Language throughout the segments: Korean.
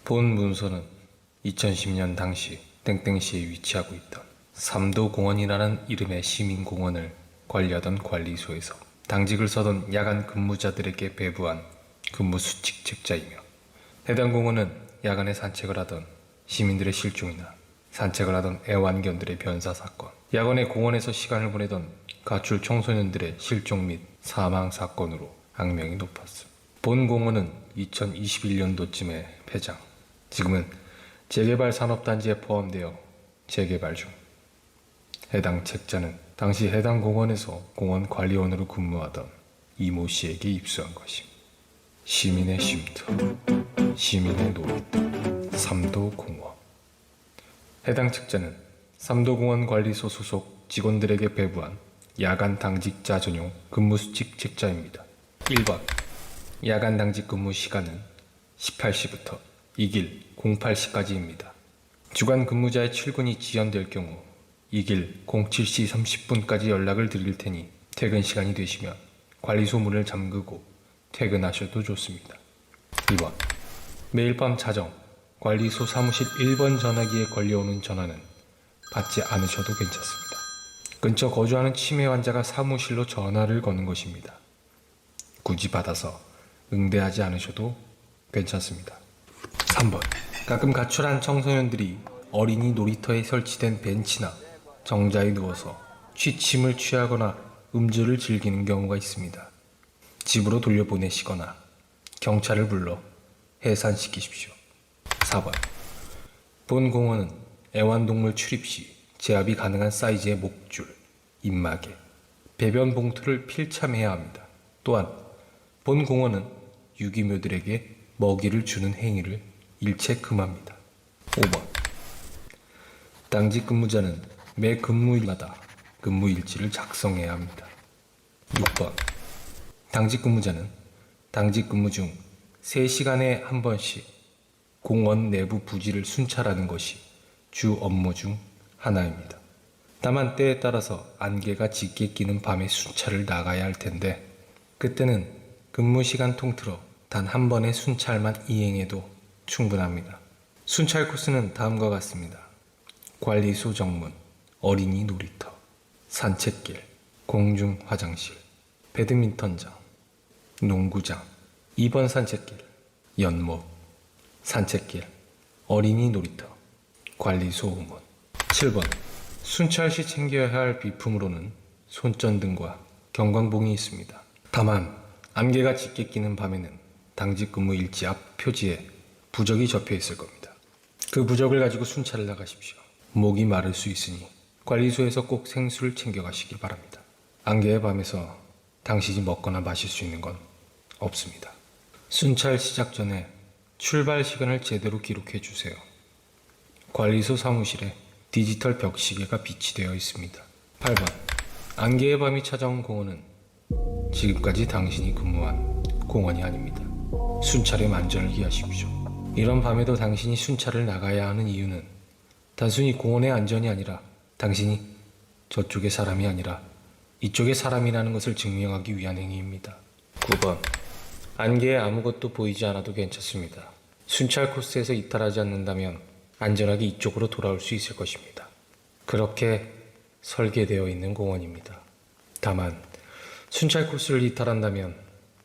본 문서는 2010년 당시 땡땡시에 위치하고 있던 삼도공원이라는 이름의 시민공원을 관리하던 관리소에서 당직을 서던 야간 근무자들에게 배부한 근무수칙 책자이며, 해당 공원은 야간에 산책을 하던 시민들의 실종이나 산책을 하던 애완견들의 변사 사건, 야간에 공원에서 시간을 보내던 가출 청소년들의 실종 및 사망 사건으로 악명이 높았습니다. 본 공원은 2021년도쯤에 폐장, 지금은 재개발 산업단지에 포함되어 재개발 중. 해당 책자는 당시 해당 공원에서 공원관리원으로 근무하던 이모 씨에게 입수한 것입니다. 시민의 쉼터, 시민의 놀이터, 삼도공원. 해당 책자는 삼도공원 관리소 소속 직원들에게 배부한 야간 당직자 전용 근무수칙 책자입니다. 1번, 야간 당직 근무 시간은 18시부터 2길 08시까지입니다. 주간 근무자의 출근이 지연될 경우 2길 07시 30분까지 연락을 드릴 테니 퇴근 시간이 되시면 관리소 문을 잠그고 퇴근하셔도 좋습니다. 2번, 매일 밤 자정 관리소 사무실 1번 전화기에 걸려오는 전화는 받지 않으셔도 괜찮습니다. 근처 거주하는 치매 환자가 사무실로 전화를 거는 것입니다. 굳이 받아서 응대하지 않으셔도 괜찮습니다. 3번, 가끔 가출한 청소년들이 어린이 놀이터에 설치된 벤치나 정자에 누워서 취침을 취하거나 음주를 즐기는 경우가 있습니다. 집으로 돌려보내시거나 경찰을 불러 해산시키십시오. 4번, 본 공원은 애완동물 출입 시 제압이 가능한 사이즈의 목줄, 입마개, 배변 봉투를 필참해야 합니다. 또한 본 공원은 유기묘들에게 먹이를 주는 행위를 일체 금합니다. 5번, 당직 근무자는 매 근무일마다 근무일지를 작성해야 합니다. 6번, 당직 근무자는 당직 근무 중 3시간에 한 번씩 공원 내부 부지를 순찰하는 것이 주 업무 중 하나입니다. 다만 때에 따라서 안개가 짙게 끼는 밤에 순찰을 나가야 할 텐데, 그때는 근무 시간 통틀어 단 한 번의 순찰만 이행해도 충분합니다. 순찰 코스는 다음과 같습니다. 관리소 정문, 어린이 놀이터, 산책길, 공중 화장실, 배드민턴장, 농구장, 2번 산책길, 연못, 산책길, 어린이 놀이터, 관리소 후문. 7번, 순찰 시 챙겨야 할 비품으로는 손전등과 경광봉이 있습니다. 다만 안개가 짙게 끼는 밤에는 당직 근무 일지 앞 표지에 부적이 적혀 있을 겁니다. 그 부적을 가지고 순찰을 나가십시오. 목이 마를 수 있으니 관리소에서 꼭 생수를 챙겨가시길 바랍니다. 안개의 밤에서 당신이 먹거나 마실 수 있는 건 없습니다. 순찰 시작 전에 출발 시간을 제대로 기록해 주세요. 관리소 사무실에 디지털 벽시계가 비치되어 있습니다. 8번, 안개의 밤이 찾아온 공원은 지금까지 당신이 근무한 공원이 아닙니다. 순찰에 만전을 기하십시오. 이런 밤에도 당신이 순찰을 나가야 하는 이유는 단순히 공원의 안전이 아니라 당신이 저쪽의 사람이 아니라 이쪽의 사람이라는 것을 증명하기 위한 행위입니다. 9번, 안개에 아무것도 보이지 않아도 괜찮습니다. 순찰 코스에서 이탈하지 않는다면 안전하게 이쪽으로 돌아올 수 있을 것입니다. 그렇게 설계되어 있는 공원입니다. 다만 순찰 코스를 이탈한다면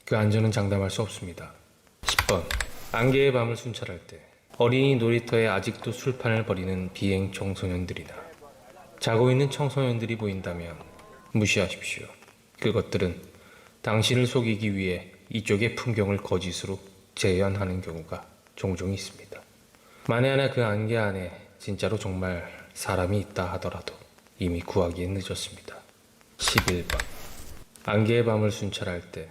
그 안전은 장담할 수 없습니다. 10번, 안개의 밤을 순찰할 때 어린이 놀이터에 아직도 술판을 벌이는 비행 청소년들이나 자고 있는 청소년들이 보인다면 무시하십시오. 그것들은 당신을 속이기 위해 이쪽의 풍경을 거짓으로 재현하는 경우가 종종 있습니다. 만에 하나 그 안개 안에 진짜로 정말 사람이 있다 하더라도 이미 구하기엔 늦었습니다. 11번, 안개의 밤을 순찰할 때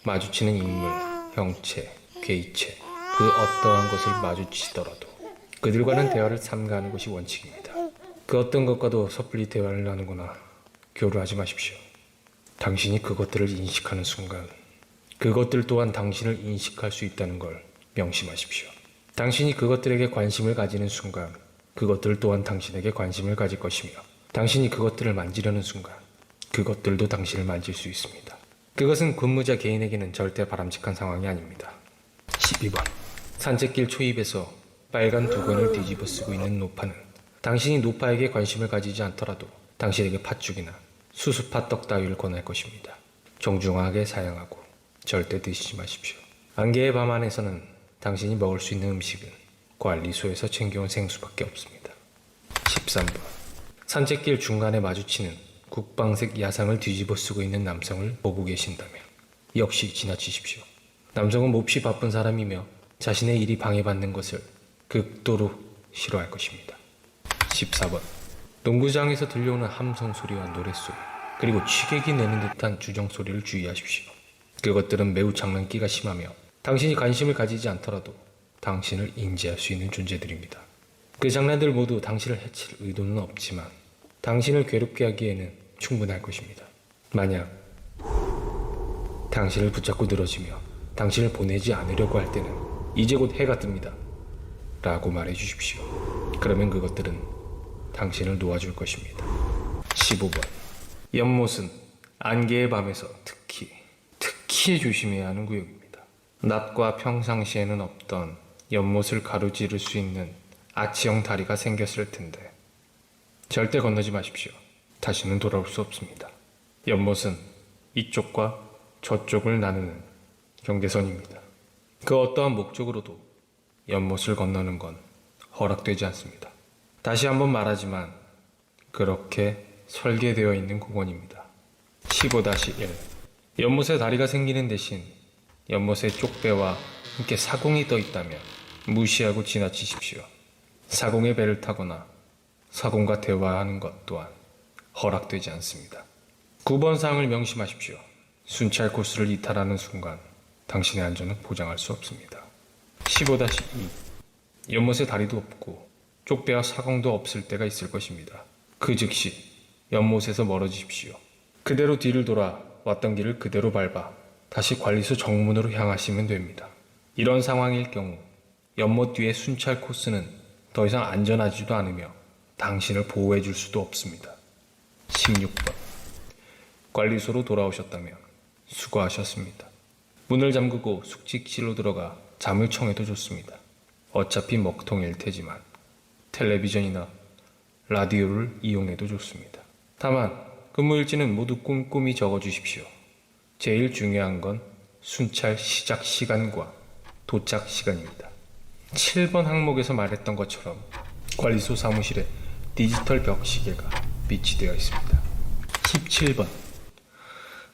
마주치는 인물, 형체, 괴이체, 그 어떠한 것을 마주치더라도 그들과는 대화를 삼가하는 것이 원칙입니다. 그 어떤 것과도 섣불리 대화를 나누거나 교류하지 마십시오. 당신이 그것들을 인식하는 순간 그것들 또한 당신을 인식할 수 있다는 걸 명심하십시오. 당신이 그것들에게 관심을 가지는 순간 그것들 또한 당신에게 관심을 가질 것이며, 당신이 그것들을 만지려는 순간 그것들도 당신을 만질 수 있습니다. 그것은 근무자 개인에게는 절대 바람직한 상황이 아닙니다. 12번, 산책길 초입에서 빨간 두건을 뒤집어 쓰고 있는 노파는 당신이 노파에게 관심을 가지지 않더라도 당신에게 팥죽이나 수수팥 떡 따위를 권할 것입니다. 정중하게 사양하고 절대 드시지 마십시오. 안개의 밤 안에서는 당신이 먹을 수 있는 음식은 관리소에서 챙겨온 생수밖에 없습니다. 13번. 산책길 중간에 마주치는 국방색 야상을 뒤집어 쓰고 있는 남성을 보고 계신다면 역시 지나치십시오. 남성은 몹시 바쁜 사람이며 자신의 일이 방해받는 것을 극도로 싫어할 것입니다. 14번. 농구장에서 들려오는 함성 소리와 노랫소리, 그리고 취객이 내는 듯한 주정 소리를 주의하십시오. 그것들은 매우 장난기가 심하며 당신이 관심을 가지지 않더라도 당신을 인지할 수 있는 존재들입니다. 그 장난들 모두 당신을 해칠 의도는 없지만 당신을 괴롭게 하기에는 충분할 것입니다. 만약 당신을 붙잡고 늘어지며 당신을 보내지 않으려고 할 때는 이제 곧 해가 뜹니다 라고 말해주십시오. 그러면 그것들은 당신을 놓아줄 것입니다. 15번. 연못은 안개의 밤에서 특히 조심해야 하는 구역입니다. 낮과 평상시에는 없던 연못을 가로지를 수 있는 아치형 다리가 생겼을 텐데 절대 건너지 마십시오. 다시는 돌아올 수 없습니다. 연못은 이쪽과 저쪽을 나누는 경계선입니다. 그 어떠한 목적으로도 연못을 건너는 건 허락되지 않습니다. 다시 한번 말하지만 그렇게 설계되어 있는 공원입니다. 15-1. 연못에 다리가 생기는 대신 연못에 쪽배와 함께 사공이 떠 있다면 무시하고 지나치십시오. 사공의 배를 타거나 사공과 대화하는 것 또한 허락되지 않습니다. 9번 사항을 명심하십시오. 순찰 코스를 이탈하는 순간 당신의 안전은 보장할 수 없습니다. 15-2. 연못에 다리도 없고 쪽배와 사공도 없을 때가 있을 것입니다. 그 즉시 연못에서 멀어지십시오. 그대로 뒤를 돌아 왔던 길을 그대로 밟아 다시 관리소 정문으로 향하시면 됩니다. 이런 상황일 경우 연못 뒤의 순찰 코스는 더 이상 안전하지도 않으며 당신을 보호해 줄 수도 없습니다. 16번. 관리소로 돌아오셨다면 수고하셨습니다. 문을 잠그고 숙직실로 들어가 잠을 청해도 좋습니다. 어차피 먹통일 테지만 텔레비전이나 라디오를 이용해도 좋습니다. 다만 근무일지는 모두 꼼꼼히 적어주십시오. 제일 중요한 건 순찰 시작 시간과 도착 시간입니다. 7번 항목에서 말했던 것처럼 관리소 사무실에 디지털 벽시계가 비치되어 있습니다. 17번.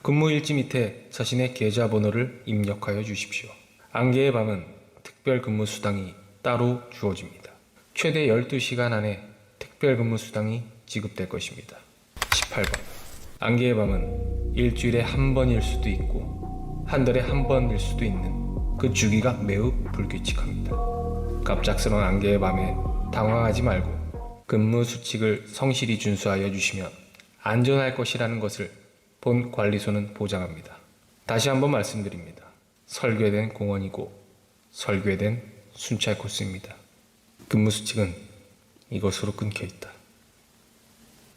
근무일지 밑에 자신의 계좌번호를 입력하여 주십시오. 안개의 밤은 특별 근무 수당이 따로 주어집니다. 최대 12시간 안에 특별 근무 수당이 지급될 것입니다. 18번. 안개의 밤은 일주일에 한 번일 수도 있고 한 달에 한 번일 수도 있는 그 주기가 매우 불규칙합니다. 갑작스러운 안개의 밤에 당황하지 말고 근무 수칙을 성실히 준수하여 주시면 안전할 것이라는 것을 본 관리소는 보장합니다. 다시 한번 말씀드립니다. 설계된 공원이고 설계된 순찰 코스입니다. 근무 수칙은 이것으로 끊겨 있다.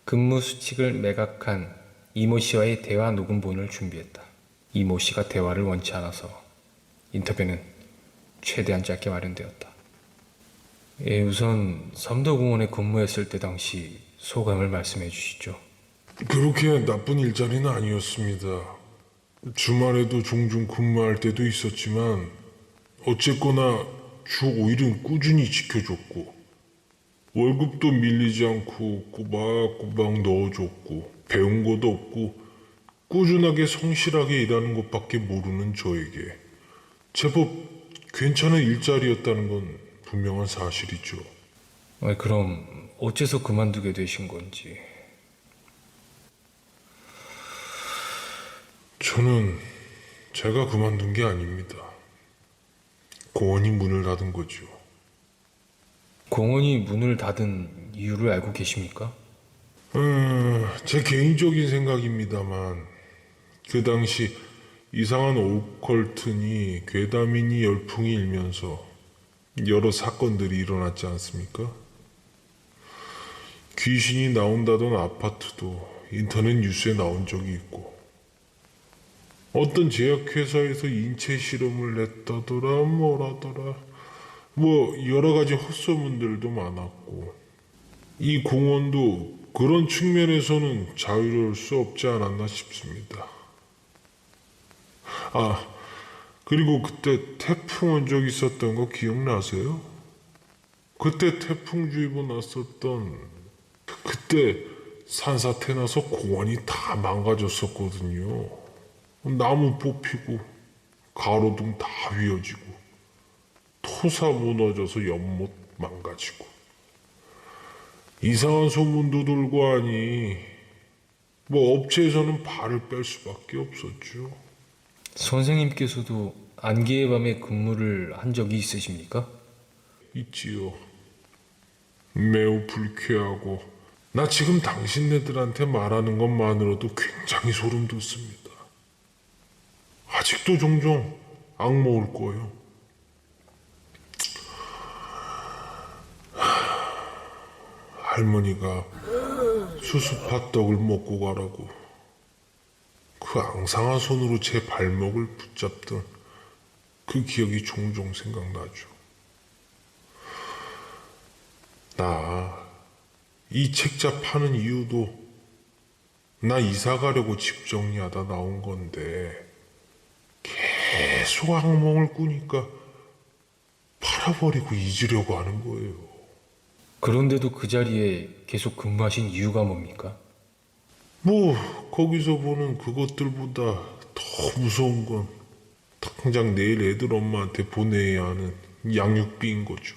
근무 수칙을 매각한 이모 씨와의 대화 녹음본을 준비했다. 이모 씨가 대화를 원치 않아서 인터뷰는 최대한 짧게 마련되었다. 우선 삼도공원에 근무했을 때 당시 소감을 말씀해 주시죠. 그렇게 나쁜 일자리는 아니었습니다. 주말에도 종종 근무할 때도 있었지만 어쨌거나 주 5일은 꾸준히 지켜줬고 월급도 밀리지 않고 꼬박꼬박 넣어줬고 배운 것도 없고 꾸준하게 성실하게 일하는 것밖에 모르는 저에게 제법 괜찮은 일자리였다는 건 분명한 사실이죠. 그럼 어째서 그만두게 되신 건지. 저는 제가 그만둔 게 아닙니다. 공원이 문을 닫은 거죠. 공원이 문을 닫은 이유를 알고 계십니까? 제 개인적인 생각입니다만 그 당시 이상한 오컬트니 괴담이니 열풍이 일면서 여러 사건들이 일어났지 않습니까? 귀신이 나온다던 아파트도 인터넷 뉴스에 나온 적이 있고 어떤 제약회사에서 인체 실험을 했다더라 뭐라더라 뭐 여러 가지 헛소문들도 많았고 이 공원도 그런 측면에서는 자유로울 수 없지 않았나 싶습니다. 아, 그리고 그때 태풍 온 적 있었던 거 기억나세요? 그때 태풍주의보 났었던 그때 산사태 나서 공원이 다 망가졌었거든요. 나무 뽑히고 가로등 다 휘어지고 토사 무너져서 연못 망가지고 이상한 소문도 돌고 하니 뭐 업체에서는 발을 뺄 수밖에 없었죠. 선생님께서도 안개의 밤에 근무를 한 적이 있으십니까? 있지요. 매우 불쾌하고 나 지금 당신네들한테 말하는 것만으로도 굉장히 소름 돋습니다. 아직도 종종 악몽 올 거예요. 할머니가 수수팥떡을 먹고 가라고 그 앙상한 손으로 제 발목을 붙잡던 그 기억이 종종 생각나죠. 나 이 책자 파는 이유도 나 이사 가려고 집 정리하다 나온 건데 계속 악몽을 꾸니까 팔아버리고 잊으려고 하는 거예요. 그런데도 그 자리에 계속 근무하신 이유가 뭡니까? 뭐 거기서 보는 그것들보다 더 무서운 건 당장 내일 애들 엄마한테 보내야 하는 양육비인 거죠.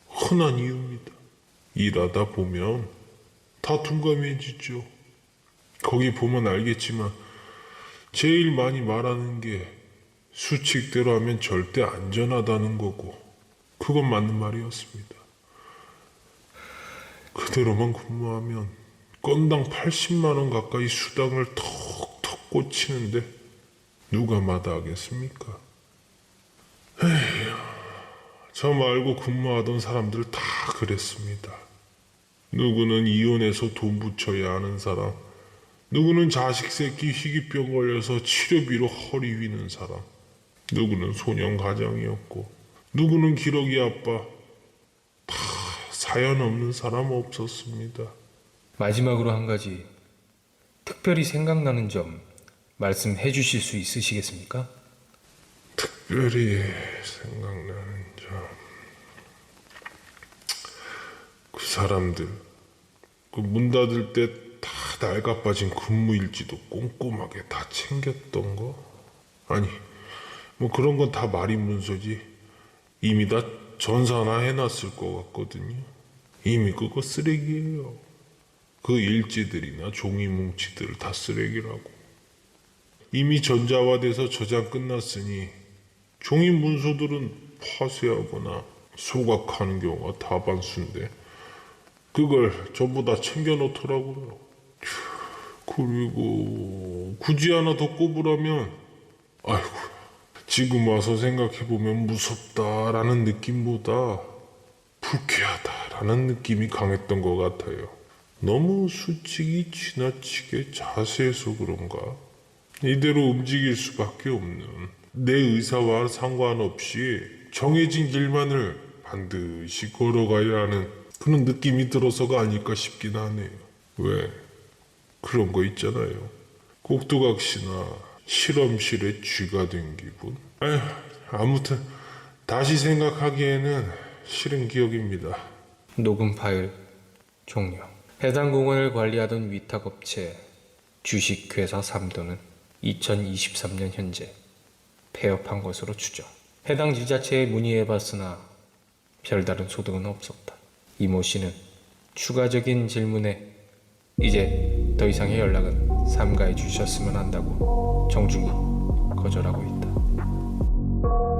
흔한 이유입니다. 일하다 보면 다 둔감해지죠. 거기 보면 알겠지만 제일 많이 말하는 게 수칙대로 하면 절대 안전하다는 거고 그건 맞는 말이었습니다. 그대로만 근무하면 건당 80만 원 가까이 수당을 턱턱 꽂히는데 누가 마다하겠습니까? 에휴, 저 말고 근무하던 사람들 다 그랬습니다. 누구는 이혼해서 돈 붙여야 하는 사람, 누구는 자식 새끼 희귀병 걸려서 치료비로 허리 휘는 사람, 누구는 소년 가장이었고, 누구는 기러기 아빠, 다 사연 없는 사람 없었습니다. 마지막으로 한 가지 특별히 생각나는 점 말씀해 주실 수 있으시겠습니까? 특별히 생각나는 점, 그 사람들, 그 문 닫을 때 다 낡아빠진 근무일지도 꼼꼼하게 다 챙겼던 거? 아니, 뭐 그런 건 다 말이 문서지. 이미 다 전산화 해놨을 것 같거든요. 이미 그거 쓰레기예요. 그 일지들이나 종이 뭉치들 다 쓰레기라고. 이미 전자화돼서 저장 끝났으니 종이 문서들은 파쇄하거나 소각하는 경우가 다반수인데 그걸 전부 다 챙겨놓더라고요. 그리고 굳이 하나 더 꼽으라면 아이고 지금 와서 생각해보면 무섭다라는 느낌보다 불쾌하다라는 느낌이 강했던 것 같아요. 너무 수칙이 지나치게 자세해서 그런가? 이대로 움직일 수밖에 없는 내 의사와 상관없이 정해진 길만을 반드시 걸어가야 하는 그런 느낌이 들어서가 아닐까 싶긴 하네요. 왜? 그런 거 있잖아요. 꼭두각시나 실험실의 쥐가 된 기분? 에휴, 아무튼 다시 생각하기에는 싫은 기억입니다. 녹음 파일 종료. 해당 공원을 관리하던 위탁업체 주식회사 3도는 2023년 현재 폐업한 것으로 추정. 해당 지자체에 문의해봤으나 별다른 소득은 없었다. 이모 씨는 추가적인 질문에 이제 더 이상의 연락은 삼가해 주셨으면 한다고 정중히 거절하고 있다.